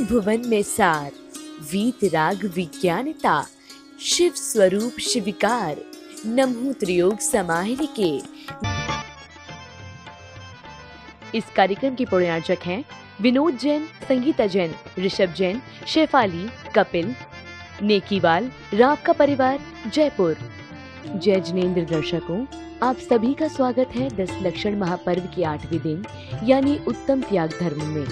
भुवन में सार, वीत राग विज्ञानता, शिव स्वरूप शिविकार, नमो त्रियोग समाहिके। इस कार्यक्रम के प्रायोजक हैं विनोद जैन, संगीता जैन, ऋषभ जैन, शेफाली, कपिल, नेकीवाल, राव का परिवार, जयपुर। जय जिनेंद्र दर्शकों, आप सभी का स्वागत है 10 लक्षण महापर्व के 8वें दिन यानी उत्तम त्याग धर्म में।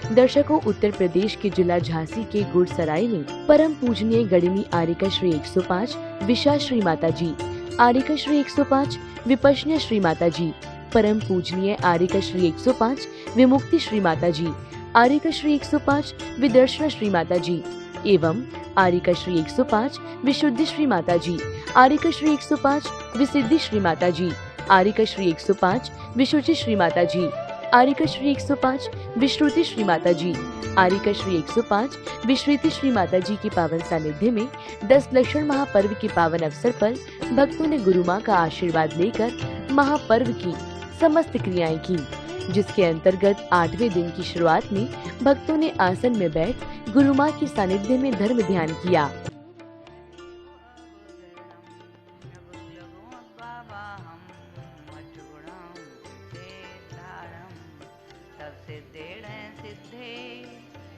दर्शकों, उत्तर प्रदेश के जिला झांसी के गुड़सराय में परम पूजनीय गणिनी आर्यिका श्री 105 विशा श्री माता जी, आर्यिका श्री 105 विपश्य श्री माता जी, परम पूजनीय आर्यिका श्री 105 विमुक्ति श्री माता जी, आर्यिका श्री 105 विदर्शना श्री माता जी एवं आर्यिका श्री 105 विशुद्धि श्री माता जी, आर्यिका श्री 105 विसिद्धि श्री माता जी, आर्यिका श्री 105 विशुचि श्री माता जी, आर्यिका श्री 105 विश्रुति श्री माता जी, आर्यिका श्री 105 विश्रुति श्री माता जी की पावन सानिध्य में 10 लक्षण महापर्व के पावन अवसर पर भक्तों ने गुरु माँ का आशीर्वाद लेकर महापर्व की समस्त क्रियाएं की, जिसके अंतर्गत 8वें दिन की शुरुआत में भक्तों ने आसन में बैठ गुरु माँ की सानिध्य में धर्म ध्यान किया।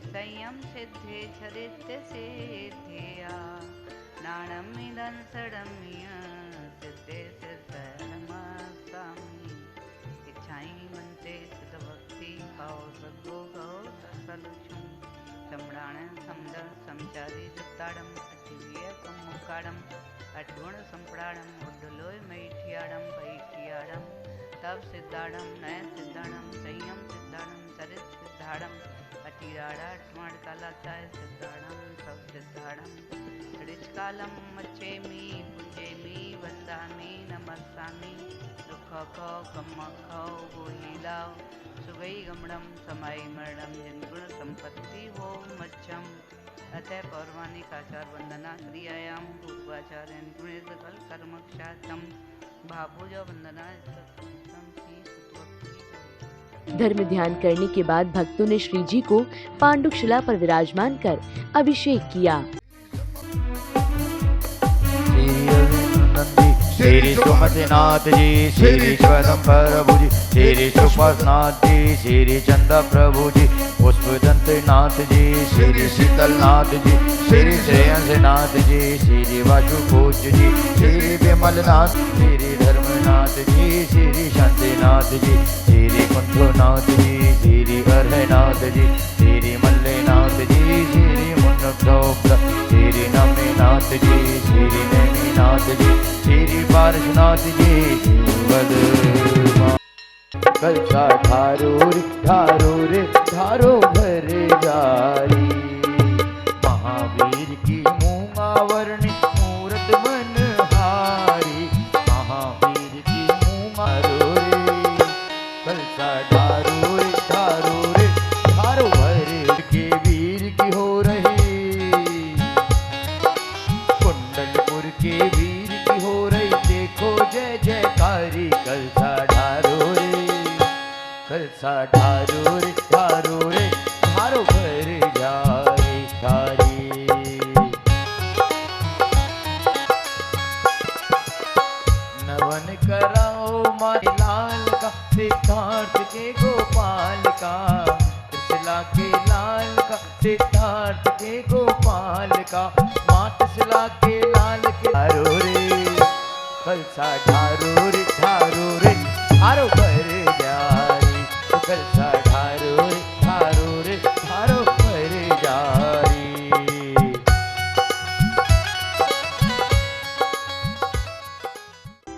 संयम सिद्धे चरित्र सिद्धिया नाणम इदं सडम्य सिद्धे सिद्धरमस्वामी इच्छाई मनते सिद्ध भक्ति भाव सद्गो गौ सलुचुं सम्राण समदं समचारी जुत्ताडम अचिव्य कमुकाडम अट्गुण संप्राणम उड्डलोय मैठियाडम पैठियाडम तब सिद्धाडम नय सिद्धाडम संयम सिद्धाडम चरित सिद्धाडम अटीराड़ा ट्वाण कालाचाय सिद्धाड़म सब सिद्धाड़म ऋचकालम मच्चेमी पुंजेमी वंदामी नमस्सामी दुख खो कम खो गोहीलाओ सुगई गमड़म समाई मरणम जिनगुण संपत्ति हो मच्छम अतः पौर्वाणिक आचार वंदना क्रियायाम पूर्वाचार्य गुणित कल कर्मक्षातम भाभुज वंदना धर्म ध्यान करने के बाद भक्तों ने श्री जी को पांडुक शिला पर विराजमान कर अभिषेक किया। श्री सुमतिनाथ जी, श्री स्वदम प्रभु जी, श्री सुपासनाथ जी, श्री चंदा प्रभु जी, पुष्पदंतनाथ जी, श्री शीतलनाथ जी, श्री श्रेयंसनाथ जी, श्री वासुपूज जी, श्री विमलनाथ, श्री धर्मनाथ जी, श्री शांतिनाथ जी, श्री कुंभनाथ जी, श्री अर्हनाथ जी, श्री मल्लेनाथ जी, श्री मुन्नोक्त, श्री नमीनाथ जी, श्री नैमीनाथ जी, श्री पार्शनाथ जी, कलसा ठारूर ठारूर ठारो भर जारी, महावीर की मूंगावरणी मूरत मनहारी, महावीर की मूंगारोरे कलसा ठारूर ठारूर ठारो भर के वीर की हो रही, कुंडलपुर के वीर की हो रही देखो जय जयकारी, कलसा ठारूर कलसा ठारूर ठारूर ठारो भर जाए सारी। नवन कराओ मारे लाल का सिद्धार्थ के गोपाल का, त्रिशला के लाल का सिद्धार्थ के गोपाल का, मात शिला के लाल के ठारूरे कलसा ठारूर ठारूर ठारो भर जारी, कलसा ठारूर ठारूर ठारो भर जारी।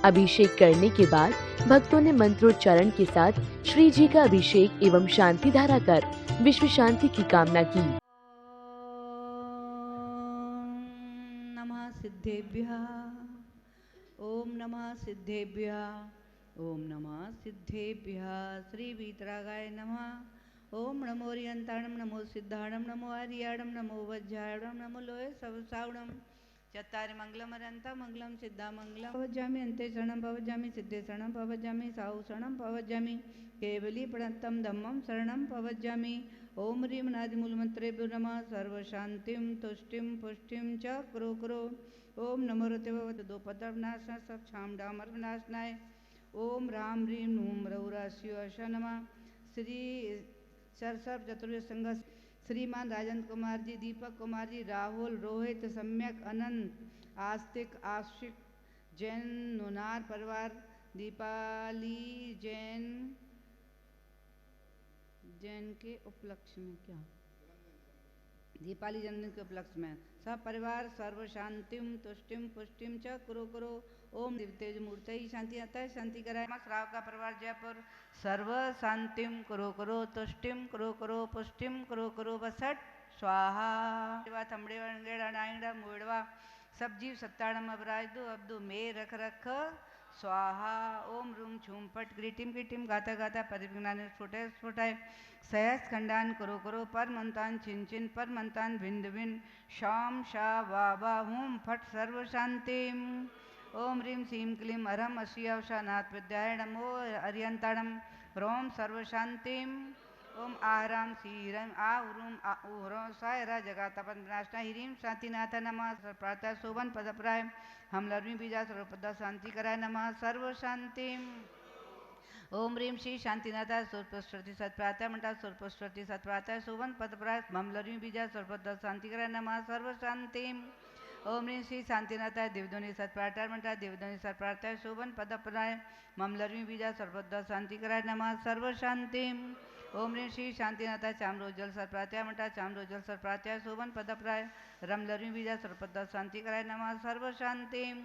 अभिषेक करने के बाद भक्तों ने मंत्रोच्चारण के साथ श्री जी का अभिषेक एवं शांति धारा कर विश्व शांति की कामना की। नमः सिद्धेभ्यः ओम नमः सिद्धेभ्यः ओम नमः सिद्धेभ्यः श्री वीतरागाय नमः ओम नमो रियंताणम नमो सिद्धाणम नमो आर्याणम नमो वज्रायणम नमो लोय सवसावणम चत्तारि मंगलम अरंता मंगलम सिद्धा मंगलम भवजामि अंते शरणं भवजामि सिद्धे शरणं भवजामि साहु शरणं भवजामि केवली प्रणतम धम्मं शरणं भवजामि ओम ह्रीं नादिमूलमन्त्रेभ्यो नमः सर्वशान्तिं तुष्टिं पुष्टिं च कुरु ओम नमो रते दो पदविनाशनाय सब छाम डामर विनाशनाय ओम राम ह्रीं नूम रौरा शिव नमः। श्री सरसव चतुर्वेद संघ श्रीमान राजेंद्र कुमार जी, दीपक कुमार जी, राहुल, रोहित, सम्यक, अनंत, आस्तिक, आशिक जैन, नुनार परिवार, दीपाली जैन के उपलक्ष्य में क्या दीपाली जन्मदिन के उपलक्ष्य में सब परिवार सर्व शांतिम तुष्टिम पुष्टिम च कुरु ओम दिव्य मूर्ति शांति आता है शांति कराए। श्राव का परिवार जयपुर सर्व शांतिम कुरु तुष्टिम कुरु पुष्टिम कुरु बसट स्वाहा थमड़े वंगेड़ा नाइंगड़ा मुड़वा सब जीव सत्ताड़म अबराजदु अब्दु मे रख रख स्वाहा ओम रूम छूम पट ग्रीटिम गाता गाता परिज्ञान स्फुटाए सहस खंडान कुरु पर मंतान चिन पर मंतान भिंद शाम शा वाबा हुम फट सर्व शांतिम ओम रीम सीम क्लीम अरम अशियावशा नाथ विद्याय नमो अरियंताड़म रोम सर्व शांतिम ओम आराम सीरम आहुरुम आहुरो सायरा जगातापन विनाशना हिरीम शांतिनाथ नमः प्रातः शोभन पदप्राय हम लर्वी बीजा सर्वपदा शांति कराय नमः सर्व शांतिम ओम रीम श्री शांतिनाथा सुरपुष्टि सत्प्रातः मंटा सुरपुष्टि सत्प्रातः शोभन पदप्राय हम लर्वी बीजा सर्वपदा शांति कराय नमः सर्व शांतिम ओम रीम श्री शांतिनाथा दिवध्वनि सत्प्रातः मंटा दिवध्वनि सत्प्रातः शोभन पदप्राय हम लर्वी बीजा सर्वपदा शांति कराय नमः सर्व शांतिम ओम ह्रीं श्री शांतिनाथा चामरोजल सरप्रात्या मंटा चामरोजल सरप्रात्या शोभन पदप्राय रम लर्वी बीजा सर्वपदा शांति कराय नमः सर्व शांतिम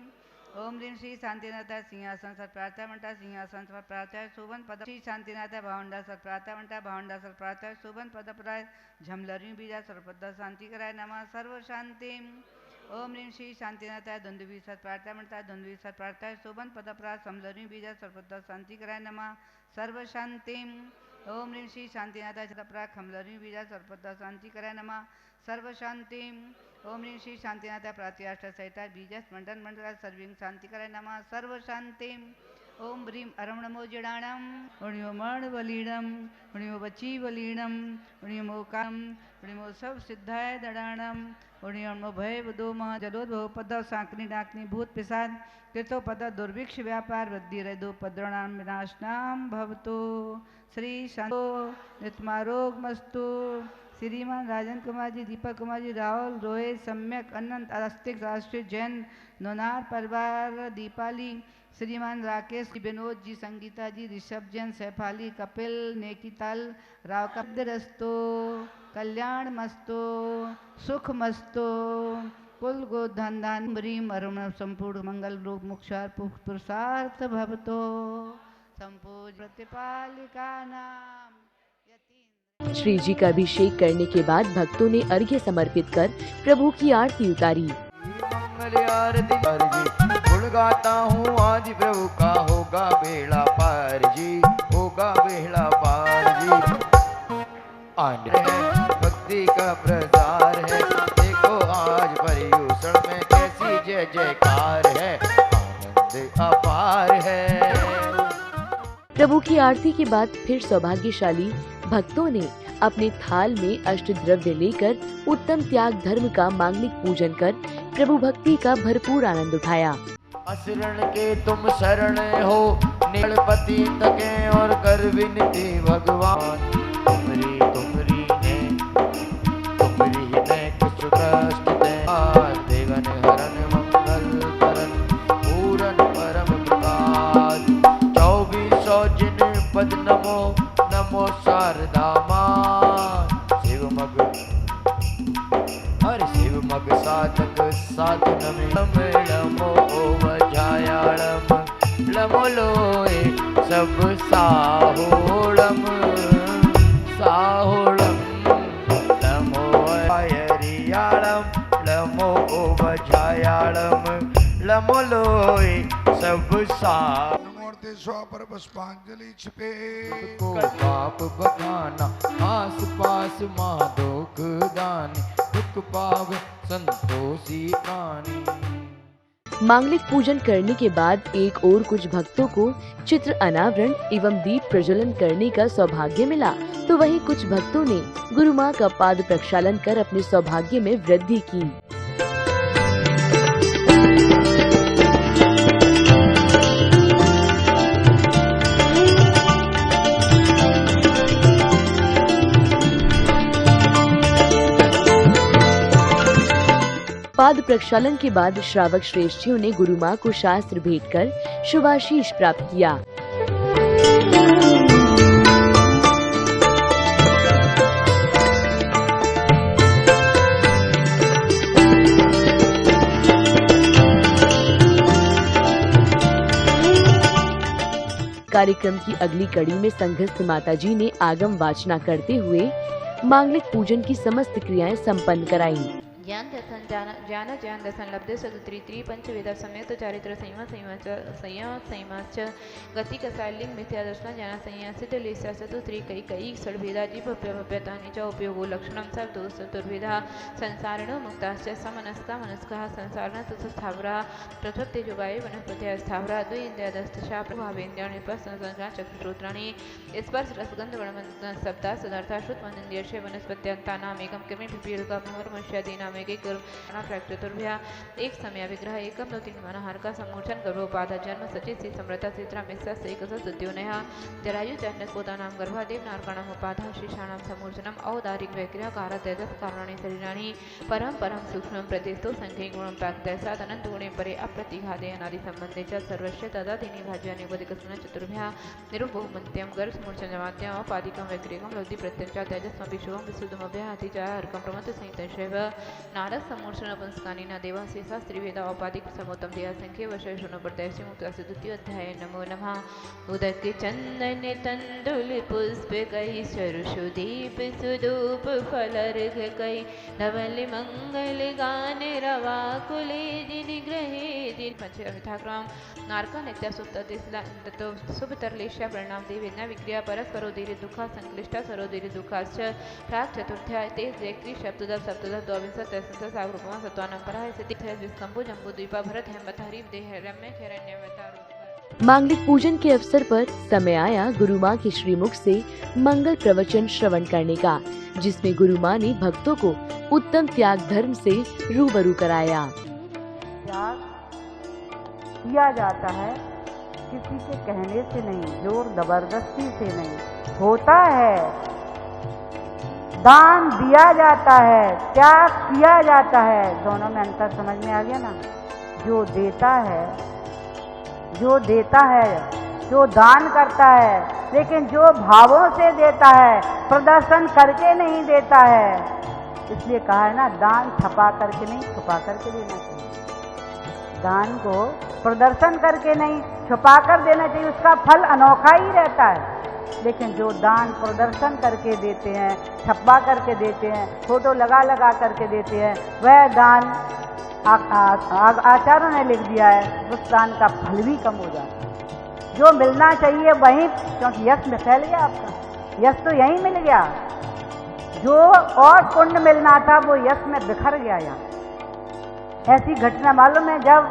ओम ह्रीं श्री शांतिनाथा सिंहासन सरप्रात्या मंटा सिंहासन सरप्रात्या शोभन पद श्री शांतिनाथा भावंडा सरप्रात्या मंटा भावंडा सरप्रात्या शोभन पदप्राय झम लर्वी बीजा सर्वपदा शांति कराय नमः सर्व शांतिम ओम ह्रीं श्री शांतिनाथा धुंधवी सत्प्रात्या मंटा धुंधवी सत्प्रात्या शोभन पदप्राय समलर्वी बीजा सर्वपदा शांति कराय नमः सर्व शांतिम ओम ह्रीं श्री शांतिनाथा चतप्रा खमलरी बीजा सर्वपदा शांति कराय नमः सर्व शांतिम ओम ह्रीं श्री शांतिनाथा प्रात्याष्ट सहिता बीजस मंडन मंडल सर्विंग शांति कराय नमः सर्व शांतिम ओम ह्रीं अरमणमो जडाणम उणियो मण बलीणम उणियो बची बलीणम उणियो मोकाम उणियो सब सिद्धाय दडाणम उणियो भय वदो महा जलोद्भव पद सांकनी डाकनी भूत पिसाद कृतो पद दुर्भिक्ष व्यापार वृद्धि रदो पद्रणाम विनाशनाम भवतो श्री शांतो नित्मारोग मस्तु। श्रीमान राजेंद्र कुमार जी, दीपक कुमार जी, राहुल, रोहित, सम्यक, अनंत, आस्तिक, राष्ट्रीय जैन, नोनार परिवार, दीपाली, श्रीमान राकेश, विनोद जी, संगीता जी, ऋषभ जैन, सैफाली, कपिल, नेकीताल, राव कब्दरस्तो, कल्याण मस्तो, सुख मस्तो, कुल गोधन दान ब्रीम अरुण संपूर्ण मंगल रूप मुक्षार पुरुषार्थ भवतो संपूज प्रतिपालिका नाम। श्री जी का अभिषेक करने के बाद भक्तों ने अर्घ्य समर्पित कर प्रभु की आरती उतारी। मंगल आरती पर जी गुण गाता हूँ आज प्रभु का होगा बेड़ा पार जी होगा बेड़ा पार जी। आनंद है भक्ति का प्रसार है देखो आज पर्यूषण में कैसी जय जयकार है आनंद अपार है। प्रभु की आरती के बाद फिर सौभाग्यशाली भक्तों ने अपने थाल में अष्टद्रव्य लेकर उत्तम त्याग धर्म का मांगलिक पूजन कर प्रभु भक्ति का भरपूर आनंद उठाया। असरण के तुम शरण हो नीलपति तके और कर विनती भगवान तुमरी ने कुछ कष्ट दे देवन हरण मंगल करण पूरन परम प्रकाश 2400 जिन पद नमो नमो शारदा मां शिव मग हर शिव मग साधक साधन में लमो वजायालम लमो लोए सब साहोड़म साहोड़म लमो आयरियालम लमो वजायालम लमो लोए सब सा पर पुष्पांजलि छिपे को पाप बखाना आस पास माधोक दानी दुख पाव संतोषी प्राणी। मांगलिक पूजन करने के बाद एक और कुछ भक्तों को चित्र अनावरण एवं दीप प्रज्वलन करने का सौभाग्य मिला, तो वहीं कुछ भक्तों ने गुरु माँ का पाद प्रक्षालन कर अपने सौभाग्य में वृद्धि की। पाद प्रक्षालन के बाद श्रावक श्रेष्ठियों ने गुरु माँ को शास्त्र भेंट कर शुभाशीष प्राप्त किया। कार्यक्रम की अगली कड़ी में संघस्थ माताजी ने आगम वाचना करते हुए मांगलिक पूजन की समस्त क्रियाएं संपन्न कराईं। ज्ञान दर्शन लब्धे सदुत्री पंचवेद संयुक्त चारित्र संयमाच गति कसालिंग मिथ्या दर्शन ज्ञान संयम सिद्ध लेसा चतुत्री कई षड्भेदा जीव भव्यतानि च उपयोगो लक्षणं सब चतुर्भेदा संसारिणो मुक्ताश्च समनस्का मनस्कः संसारण तथा स्थावरा पृथक तेजोगाय वनस्पतयः स्थावरा द्वैन्द्रियदस्तशा प्रभावेन्द्रिय निपस्संस्कार चक्षुश्रोत्राणि स्पर्श रसगंध वर्णमंत्र शब्दा सदार्था श्रुतमनेन्द्रियस्य वनस्पत्यन्तानाम एकम कृमि पिपीलिका भ्रमरमश्यादीनाम चतुर्भ्या एक समय विग्रह एकम दो तीन मनहार का समूर्छन गर्भोपाधा जन्म सचित सी समृता चित्रा मिश्रा से सुद्योनय जरायु चंडकोदा नाम गर्भादेव नारकाणाम उपाधा शीर्षाणाम समूर्छनम औदारिक विग्रह कार तेजस कारणानि शरीराणि परम सूक्ष्म प्रतिष्ठो संख्यै गुणं प्राक्तैसाद अनंत गुणे परे अप्रतिघाते अनादि संबंधे च सर्वस्य तदादिनि भाज्यानि उपदिकस्मन चतुर्भ्या निरुपमन्त्यं गर्भ समूर्छन जमात्यं औपादिकं विग्रहं लब्धि प्रत्यंचा तेजस्मपि शुभं विशुद्धमभ्यः अति च हरकं प्रमथ संहितैषैव नारद समूर्छन पुंस्कानि न देवाशीषा स्त्रीवेदा औपाधिक समोत्तम देहा संख्य वशुनो प्रत्यक्ष मुक्ता द्वितीय अध्याय। नमो नमः। उदक चंदन तंदुल पुष्प कई सरसु दीप सुधूप फलर्घ कई धवल मंगल गान रवा कुले दिन ग्रहे दिन पंचमिथाक्रम नारका नित्य सुप्त शुभ तरलेशा प्रणाम देवेन्या विक्रिया परस्परो दीर्घ दुखा संक्लिष्टा सरो दीर्घ दुखाश्च प्राक चतुर्थ्या ते जयक्री सप्तदश सप्तदश द्वाविंशत् साग्रुपमा सत्वानं पराय सिद्धि विस्कंभो जम्बू द्वीपा भरत हेमत हरिव देह रम्य हिरण्यवतार। मांगलिक पूजन के अवसर पर समय आया गुरु माँ के श्रीमुख से मंगल प्रवचन श्रवण करने का, जिसमें गुरु माँ ने भक्तों को उत्तम त्याग धर्म से रूबरू कराया। त्याग किया जाता है किसी के कहने से नहीं, जोर जबरदस्ती से नहीं, होता है। दान दिया जाता है, त्याग किया जाता है, दोनों में अंतर समझ में आ गया ना। जो देता है, जो दान करता है, लेकिन जो भावों से देता है, प्रदर्शन करके नहीं देता है। इसलिए कहा है ना, दान छपा करके नहीं, छुपा करके देना चाहिए। दान को प्रदर्शन करके नहीं, छुपा कर देना चाहिए, उसका फल अनोखा ही रहता है। लेकिन जो दान प्रदर्शन करके देते हैं, छपा करके देते हैं, फोटो लगा लगा करके देते हैं, वह दान आचार्यों ने लिख दिया है, उस दान का फल भी कम हो जाता है। जो मिलना चाहिए वहीं, क्योंकि यश में फैल गया आपका, यश तो यहीं मिल गया। जो और पुण्य मिलना था वो यश में बिखर गया। यहाँ ऐसी घटना मालूम है, जब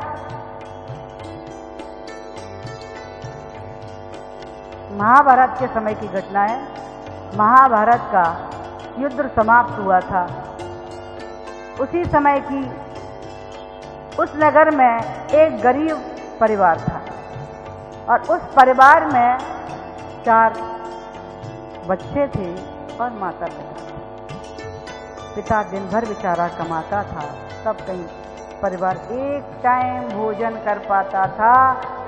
महाभारत के समय की घटना है। महाभारत का युद्ध समाप्त हुआ था। उसी समय की उस नगर में एक गरीब परिवार था और उस परिवार में 4 बच्चे थे और माता पिता। पिता दिन भर बेचारा कमाता था, तब कहीं परिवार एक टाइम भोजन कर पाता था,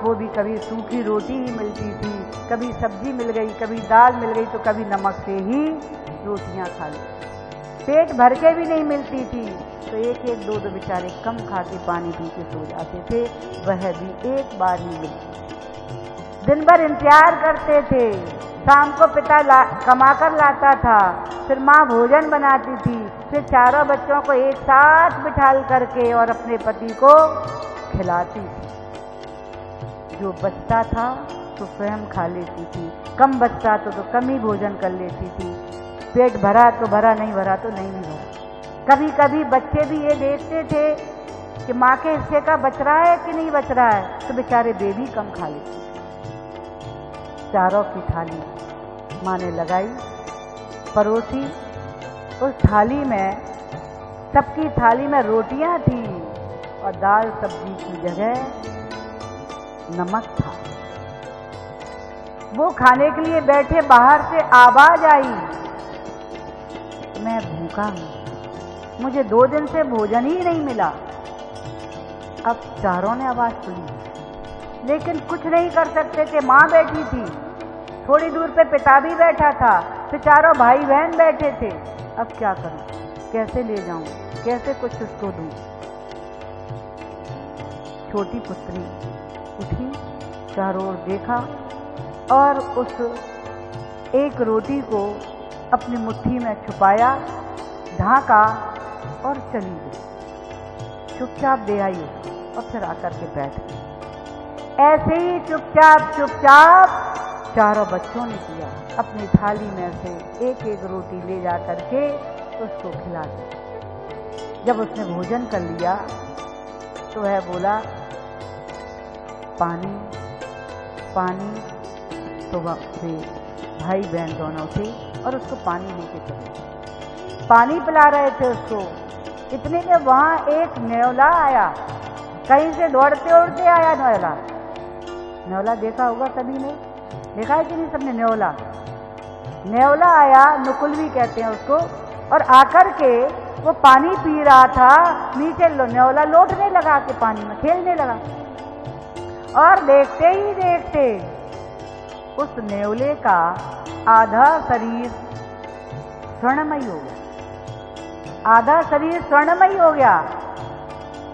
वो भी कभी सूखी रोटी ही मिलती थी, कभी सब्जी मिल गई, कभी दाल मिल गई, तो कभी नमक से ही रोटियां खा ली। पेट भर के भी नहीं मिलती थी, तो एक एक दो बेचारे कम खा के पानी पी के सो जाते थे, वह भी एक बार ही मिलती। दिन भर इंतजार करते थे, शाम को पिता कमा कर लाता था, फिर माँ भोजन बनाती थी, फिर चारों बच्चों को एक साथ बिठाल करके और अपने पति को खिलाती थी। जो बचता था तो स्वयं खा लेती थी, कम बचता तो कम ही भोजन कर लेती थी। पेट भरा तो भरा, नहीं भरा तो नहीं भरा। कभी कभी बच्चे भी ये देखते थे कि माँ के हिस्से का बच रहा है कि नहीं बच रहा है, तो बेचारे बेबी कम खा लेते। चारों की थाली माँ ने लगाई, परोसी। उस थाली में, सबकी थाली में रोटियां थी और दाल सब्जी की जगह नमक था। वो खाने के लिए बैठे, बाहर से आवाज आई, मैं भूखा हूं, मुझे 2 दिन से भोजन ही नहीं मिला। अब चारों ने आवाज सुनी, लेकिन कुछ नहीं कर सकते थे। माँ बैठी थी, थोड़ी दूर पे पिता भी बैठा था, फिर चारों भाई बहन बैठे थे। अब क्या करूं, कैसे ले जाऊं, कैसे कुछ उसको दूं। छोटी पुत्री उठी, चारों ओर देखा और उस एक रोटी को अपनी मुट्ठी में छुपाया, ढाका और चली गई। चुपचाप दे आई उसको और फिर आकर के बैठ गई। ऐसे ही चुपचाप चुपचाप चारों बच्चों ने किया, अपनी थाली में से एक एक रोटी ले जा करके उसको खिला दी। जब उसने भोजन कर लिया तो वह बोला, पानी पानी। तो वे भाई बहन दोनों थे और उसको पानी लेके चले, पानी पिला रहे थे उसको। इतने में वहां एक न्योला आया, कहीं से दौड़ते उड़ते आया न्योला। न्योला देखा होगा सभी ने, देखा है कि नहीं सबने न्योला? न्योला आया, नुकुल भी कहते हैं उसको, और आकर के वो पानी पी रहा था। नीचे न्योला लौटने लगा के पानी में खेलने लगा, और देखते ही देखते उस न्योले का आधा शरीर स्वर्णमयी हो गया, आधा शरीर स्वर्णमयी हो गया।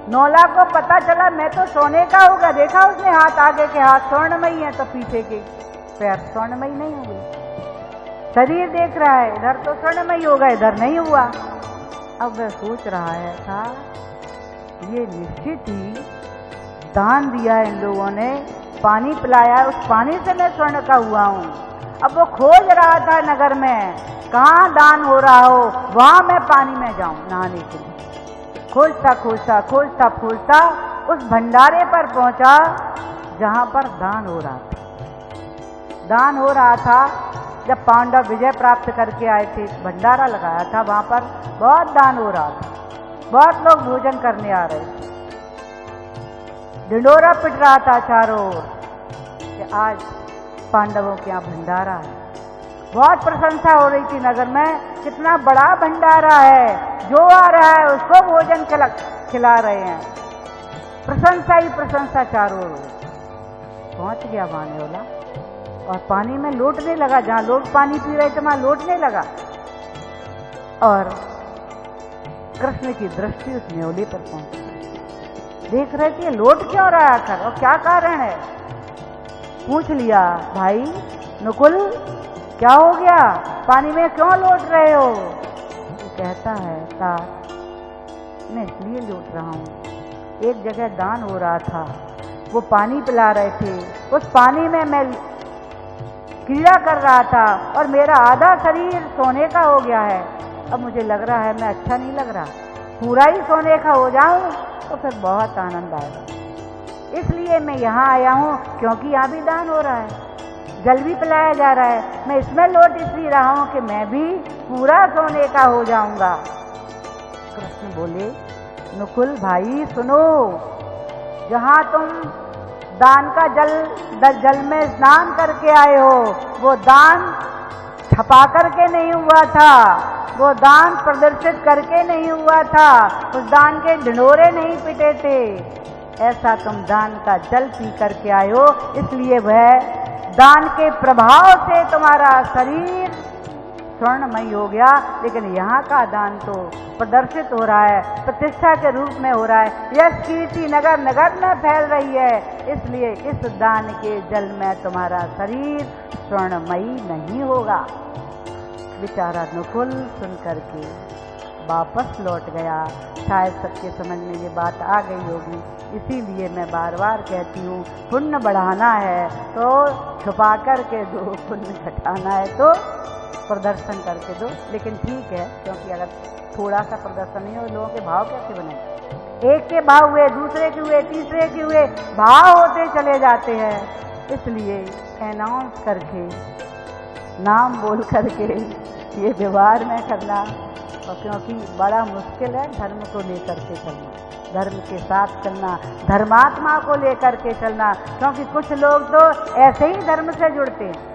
न्योला को पता चला मैं तो सोने का होगा। देखा उसने हाथ, आगे के हाथ स्वर्णमयी है तो पीछे के पैर स्वर्णमयी नहीं हो गए। शरीर देख रहा है, इधर तो स्वर्णमयी होगा, इधर नहीं हुआ। अब वह सोच रहा है था, ये निश्चित ही दान दिया है इन लोगों ने, पानी पिलाया, उस पानी से मैं स्वर्ण का हुआ हूं। अब वो खोज रहा था नगर में, कहाँ दान हो रहा हो, वहां मैं पानी में जाऊं नहाने के लिए। खोजता खोजता खोजता खोजता उस भंडारे पर पहुंचा जहां पर दान हो रहा था। दान हो रहा था जब पांडव विजय प्राप्त करके आए थे, भंडारा लगाया था, वहां पर बहुत दान हो रहा था, बहुत लोग भोजन करने आ रहे थे। ढिंढोरा पिट रहा था चारों ओर कि आज पांडवों के यहाँ भंडारा है। बहुत प्रशंसा हो रही थी नगर में, कितना बड़ा भंडारा है, जो आ रहा है उसको भोजन खिला रहे हैं। प्रशंसा ही प्रशंसा चारों ओर। पहुंच गया वहां न्योला और पानी में लौटने लगा, जहां लोग पानी पी रहे थे वहां लौटने लगा। और कृष्ण की दृष्टि उस न्योले पर पहुंची, देख रहे थे लौट क्यों रहा है आखिर और क्या कारण है। पूछ लिया, भाई नुकुल क्या हो गया, पानी में क्यों लौट रहे हो? वो कहता है, तात मैं इसलिए लौट रहा हूँ, एक जगह दान हो रहा था, वो पानी पिला रहे थे, उस पानी में मैं क्रीड़ा कर रहा था और मेरा आधा शरीर सोने का हो गया है। अब मुझे लग रहा है मैं अच्छा नहीं लग रहा, पूरा ही सोने का हो जाऊं तो फिर बहुत आनंद आएगा। इसलिए मैं यहाँ आया हूँ, क्योंकि यहाँ भी दान हो रहा है, जल भी पिलाया जा रहा है। मैं इसमें लौट इसलिए रहा हूँ कि मैं भी पूरा सोने का हो जाऊंगा। कृष्ण बोले, नुकुल भाई सुनो, जहाँ तुम दान का जल में स्नान करके आए हो, वो दान छपा करके नहीं हुआ था, वो दान प्रदर्शित करके नहीं हुआ था, उस दान के ढिंढोरे नहीं पिटे थे। ऐसा तुम दान का जल पी करके आए हो, इसलिए वह दान के प्रभाव से तुम्हारा शरीर स्वर्णमयी हो गया। लेकिन यहाँ का दान तो प्रदर्शित हो रहा है, प्रतिष्ठा के रूप में हो रहा है, यश कीर्ति नगर नगर में फैल रही है, इसलिए इस दान के जल में तुम्हारा शरीर स्वर्णमयी नहीं होगा। बेचारा नुकुल सुन करके वापस लौट गया। शायद सबके समझ में ये बात आ गई होगी, इसीलिए मैं बार बार कहती हूँ, पुण्य बढ़ाना है तो छुपा करके दो, पुण्य घटाना है तो प्रदर्शन करके दो। लेकिन ठीक है, क्योंकि अगर थोड़ा सा प्रदर्शन नहीं हो, लोगों के भाव कैसे बने। एक के भाव हुए, दूसरे के हुए, तीसरे के हुए, भाव होते चले जाते हैं। इसलिए अनाउंस करके, नाम बोल करके ये व्यवहार में करना, और क्योंकि बड़ा मुश्किल है धर्म को लेकर के चलना, धर्म के साथ चलना, धर्मात्मा को लेकर के चलना। क्योंकि कुछ लोग तो ऐसे ही धर्म से जुड़ते हैं।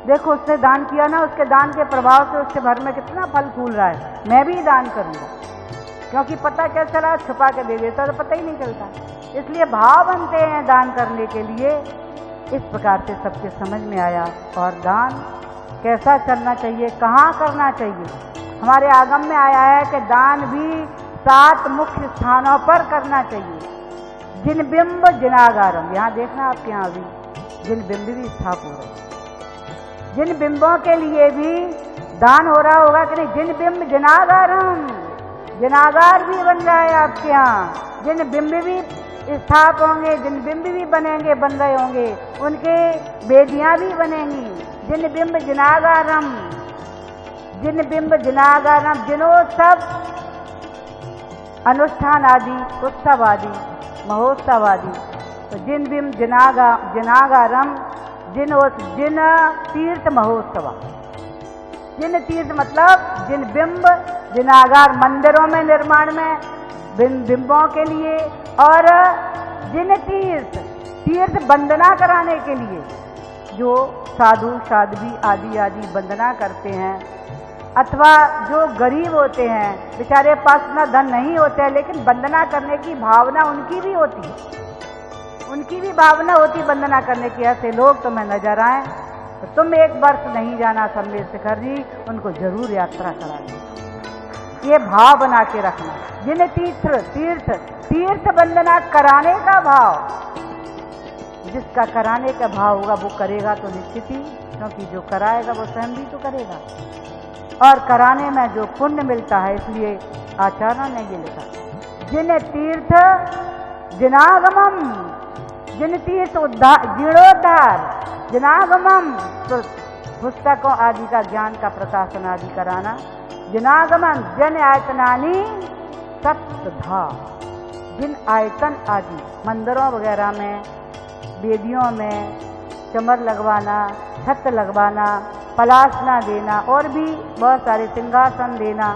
देखो उसने दान किया ना, उसके दान के प्रभाव से उसके घर में कितना फल फूल रहा है, मैं भी दान करूँगा। क्योंकि पता क्या चला, छुपा के दे देता तो पता ही नहीं चलता। इसलिए भाव बनते हैं दान करने के लिए। इस प्रकार से सबके समझ में आया। और दान कैसा करना चाहिए, कहाँ करना चाहिए। हमारे आगम में आया है कि दान भी 7 मुख्य स्थानों पर करना चाहिए। जिन बिंब जिनागारम, यहाँ देखना आपके यहाँ भी जिन बिंब भी स्थाप हो रहे हैं, जिन बिंबों के लिए भी दान हो रहा होगा कि नहीं। जिन बिंब जिनागारम, जिनागार भी बन रहा है आपके यहाँ। जिन बिंब भी स्थाप होंगे, जिन बिंब भी बनेंगे, बन रहे होंगे, उनके वेदियां भी बनेंगी। जिन बिंब जिनागारम, जिन बिंब जिनागारम, जिनोत्सव, अनुष्ठान आदि, उत्सव आदि, महोत्सव आदि। तो जिन बिंब जिनागारम, जिन तीर्थ महोत्सव। जिन तीर्थ मतलब जिन बिंब जिनागार, मंदिरों में निर्माण में बिंबों के लिए, और जिन तीर्थ वंदना कराने के लिए, जो साधु साध्वी आदि आदि वंदना करते हैं, अथवा जो गरीब होते हैं, बेचारे पास इतना धन नहीं होता है, लेकिन वंदना करने की भावना उनकी भी होती है, उनकी भी भावना होती वंदना करने की। ऐसे लोग तुम्हें नजर आए तो तुम एक वर्ष नहीं जाना सम्मेद शिखर जी, उनको जरूर यात्रा करानी। ये भाव बना के रखना। जिन तीर्थ वंदना कराने का भाव, जिसका कराने का भाव होगा वो करेगा तो निश्चित ही, क्योंकि जो कराएगा वो स्वयं भी तो करेगा, और कराने में जो पुण्य मिलता है। इसलिए आचार्यों ने ये लिखा, जिन तीर्थ जिनागमम, जिन तीर्थ जीर्णोद्धार, जिनागमम तो पुस्तकों आदि का ज्ञान का प्रकाशन आदि कराना। जिनागमन जन आयतनानी सप्तधा, जिन आयतन आदि मंदिरों वगैरह में, वेदियों में चमर लगवाना, छत लगवाना, पलासना देना, और भी बहुत सारे सिंहासन देना,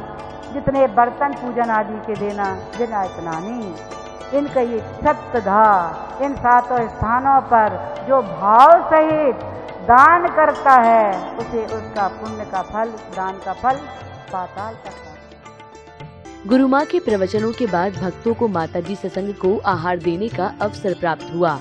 जितने बर्तन पूजन आदि के देना। जिन आयतनानी, इनका ये सप्तधा, इन 7 स्थानों पर जो भाव सहित दान करता है, उसे उसका पुण्य का फल, दान का फल पाताल तक। गुरु माँ के प्रवचनों के बाद भक्तों को माताजी सत्संग को आहार देने का अवसर प्राप्त हुआ।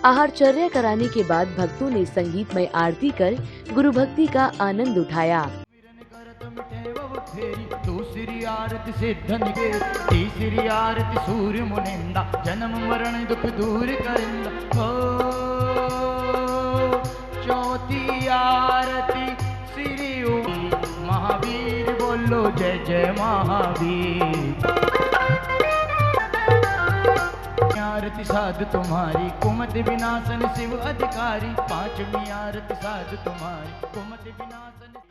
आहारचर्या कराने के बाद भक्तों ने संगीतमय आरती कर गुरु भक्ति का आनंद उठाया। दूसरी आरती सिद्धन के, तीसरी आरती सूर्य मुनिंदा, जन्म मरण दुख दूर करिंदा। हो चौथी आरती श्री महावीर, बोलो जय जय महावीर। आरती साध तुम्हारी, कुमति विनाशन शिव अधिकारी। पांचवी आरती साध तुम्हारी, कुमति विनाशन।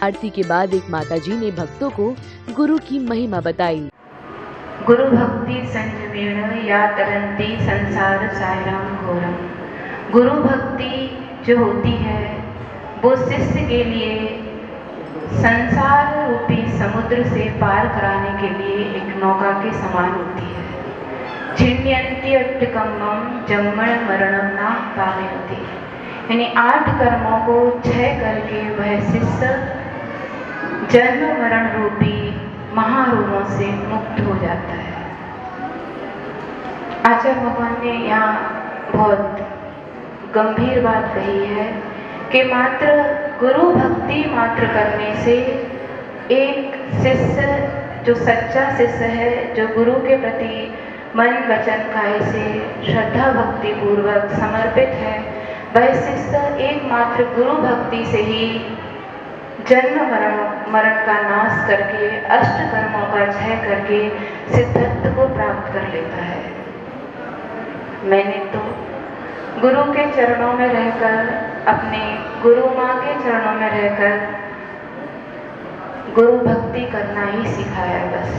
आरती के बाद एक माताजी ने भक्तों को गुरु की महिमा बताई। गुरु भक्ति संयमेण या तरंती संसार सायराम घोरम। गुरु भक्ति जो होती है वो शिष्य के लिए संसार रूपी समुद्र से पार कराने के लिए एक नौका के समान होती है। छिन्यंती अट्टकम्मम जम्मण मरणम ना पावयति। यानी 8 कर्मों को क्षय करके वह शिष्य जन्म मरण रूपी महारोगों से मुक्त हो जाता है। आचार्य भगवान ने यहाँ बहुत गंभीर बात कही है कि मात्र गुरु भक्ति मात्र करने से एक शिष्य जो सच्चा शिष्य है, जो गुरु के प्रति मन वचन काय से श्रद्धा भक्ति पूर्वक समर्पित है, वह शिष्य एकमात्र गुरु भक्ति से ही जन्म मरण का नाश करके अष्ट कर्मों का क्षय करके सिद्धत्व को प्राप्त कर लेता है। मैंने तो गुरु के चरणों में रहकर, अपने गुरु माँ के चरणों में रहकर गुरु भक्ति करना ही सिखाया बस।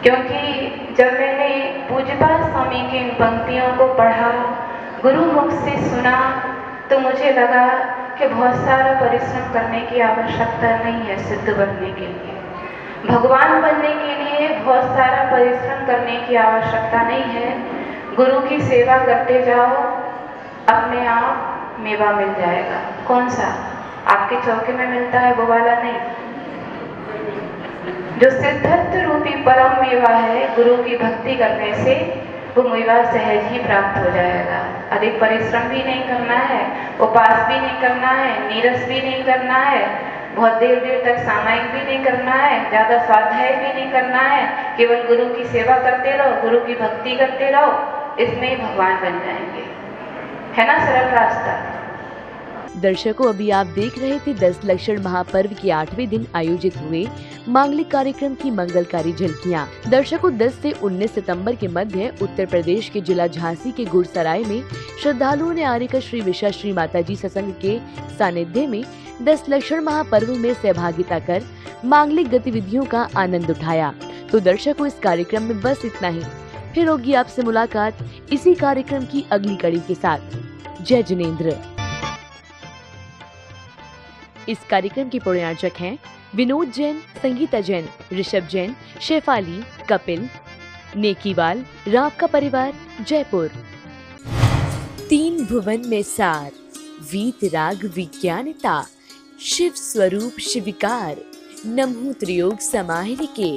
क्योंकि जब मैंने पूज्यपाद स्वामी की इन पंक्तियों को पढ़ा, गुरु मुख से सुना, तो मुझे लगा कि बहुत सारा परिश्रम करने की आवश्यकता नहीं है सिद्ध बनने के लिए। भगवान बनने के लिए बहुत सारा परिश्रम करने की आवश्यकता नहीं है। गुरु की सेवा करते जाओ, अपने आप मेवा मिल जाएगा। कौन सा? आपके चौके में मिलता है वो वाला नहीं। जो सिद्धत्व रूपी परम मेवा है, गुरु की भक्ति करने से वो मेवा सहज ही प्राप्त हो जाएगा। अधिक परिश्रम भी नहीं करना है, उपास भी नहीं करना है, नीरस भी नहीं करना है, बहुत देर तक सामायिक भी नहीं करना है, ज़्यादा स्वाध्याय भी नहीं करना है। केवल गुरु की सेवा करते रहो, गुरु की भक्ति करते रहो, इसमें ही भगवान बन जाएंगे। है ना सरल रास्ता। दर्शकों, अभी आप देख रहे थे 10 लक्षण महापर्व के 8वें दिन आयोजित हुए मांगलिक कार्यक्रम की मंगलकारी झलकियां। दर्शकों, 10 से 19 सितंबर के मध्य उत्तर प्रदेश के जिला झांसी के गुड़सराय में श्रद्धालुओं ने आर्यका श्री विशाश्री माताजी सत्संग के सानिध्य में 10 लक्षण महापर्व में सहभागिता कर मांगलिक गतिविधियों का आनंद उठाया। तो दर्शकों, इस कार्यक्रम में बस इतना ही। फिर होगी आपसे मुलाकात इसी कार्यक्रम की अगली कड़ी के साथ। जय जिनेंद्र। इस कार्यक्रम के प्रायोजक हैं विनोद जैन, संगीता जैन, ऋषभ जैन, शेफाली, कपिल, नेकीवाल, राव का परिवार, जयपुर। 3 भुवन में सार, वीत राग विज्ञानता, शिव स्वरूप शिविकार, नमो त्रियोग समाहिर के।